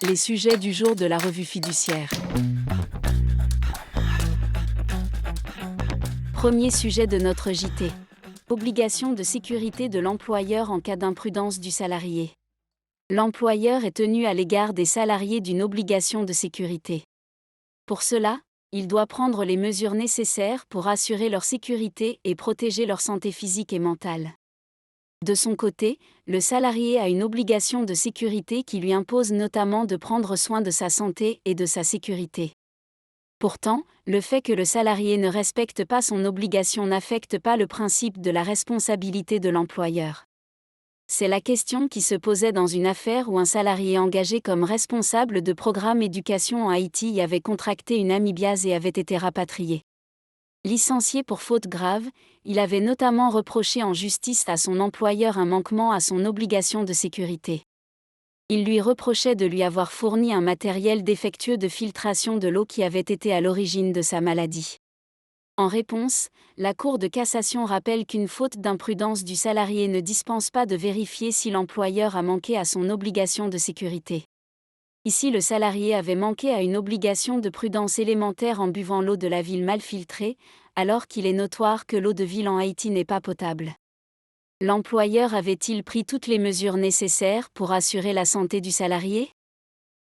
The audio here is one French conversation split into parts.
Les sujets du jour de la revue fiduciaire. Premier sujet de notre JT. Obligation de sécurité de l'employeur en cas d'imprudence du salarié. L'employeur est tenu à l'égard des salariés d'une obligation de sécurité. Pour cela, il doit prendre les mesures nécessaires pour assurer leur sécurité et protéger leur santé physique et mentale. De son côté, le salarié a une obligation de sécurité qui lui impose notamment de prendre soin de sa santé et de sa sécurité. Pourtant, le fait que le salarié ne respecte pas son obligation n'affecte pas le principe de la responsabilité de l'employeur. C'est la question qui se posait dans une affaire où un salarié engagé comme responsable de programme éducation en Haïti y avait contracté une amibiase et avait été rapatrié. Licencié pour faute grave, il avait notamment reproché en justice à son employeur un manquement à son obligation de sécurité. Il lui reprochait de lui avoir fourni un matériel défectueux de filtration de l'eau qui avait été à l'origine de sa maladie. En réponse, la Cour de cassation rappelle qu'une faute d'imprudence du salarié ne dispense pas de vérifier si l'employeur a manqué à son obligation de sécurité. Ici, le salarié avait manqué à une obligation de prudence élémentaire en buvant l'eau de la ville mal filtrée, alors qu'il est notoire que l'eau de ville en Haïti n'est pas potable. L'employeur avait-il pris toutes les mesures nécessaires pour assurer la santé du salarié ?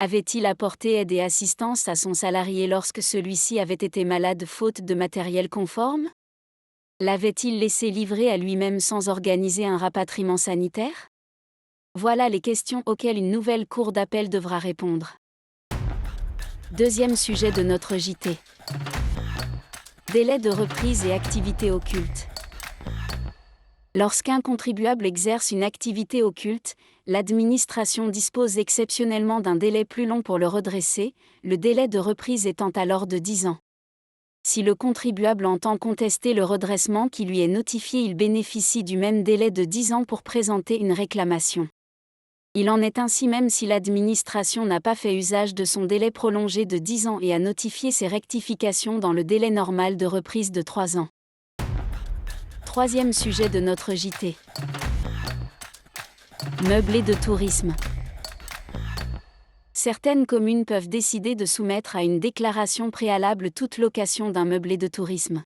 Avait-il apporté aide et assistance à son salarié lorsque celui-ci avait été malade faute de matériel conforme ? L'avait-il laissé livrer à lui-même sans organiser un rapatriement sanitaire ? Voilà les questions auxquelles une nouvelle cour d'appel devra répondre. Deuxième sujet de notre JT. Délai de reprise et activité occulte. Lorsqu'un contribuable exerce une activité occulte, l'administration dispose exceptionnellement d'un délai plus long pour le redresser, le délai de reprise étant alors de 10 ans. Si le contribuable entend contester le redressement qui lui est notifié, il bénéficie du même délai de 10 ans pour présenter une réclamation. Il en est ainsi même si l'administration n'a pas fait usage de son délai prolongé de 10 ans et a notifié ses rectifications dans le délai normal de reprise de 3 ans. Troisième sujet de notre JT. Meublé de tourisme. Certaines communes peuvent décider de soumettre à une déclaration préalable toute location d'un meublé de tourisme.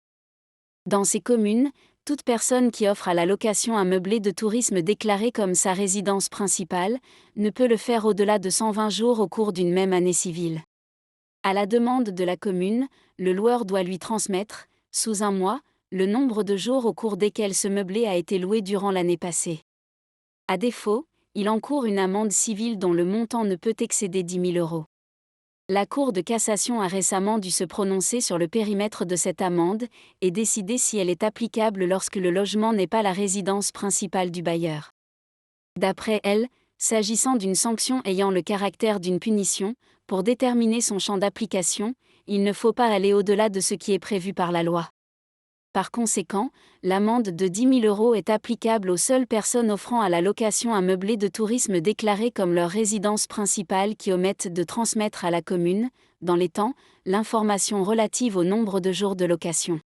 Dans ces communes, toute personne qui offre à la location un meublé de tourisme déclaré comme sa résidence principale ne peut le faire au-delà de 120 jours au cours d'une même année civile. À la demande de la commune, le loueur doit lui transmettre, sous un mois, le nombre de jours au cours desquels ce meublé a été loué durant l'année passée. À défaut, il encourt une amende civile dont le montant ne peut excéder 10 000 €. La Cour de cassation a récemment dû se prononcer sur le périmètre de cette amende et décider si elle est applicable lorsque le logement n'est pas la résidence principale du bailleur. D'après elle, s'agissant d'une sanction ayant le caractère d'une punition, pour déterminer son champ d'application, il ne faut pas aller au-delà de ce qui est prévu par la loi. Par conséquent, l'amende de 10 000 € est applicable aux seules personnes offrant à la location un meublé de tourisme déclaré comme leur résidence principale qui omettent de transmettre à la commune, dans les temps, l'information relative au nombre de jours de location.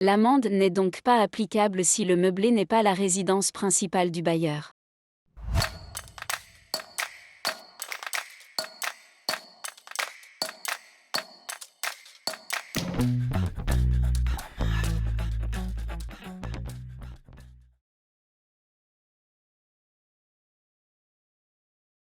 L'amende n'est donc pas applicable si le meublé n'est pas la résidence principale du bailleur.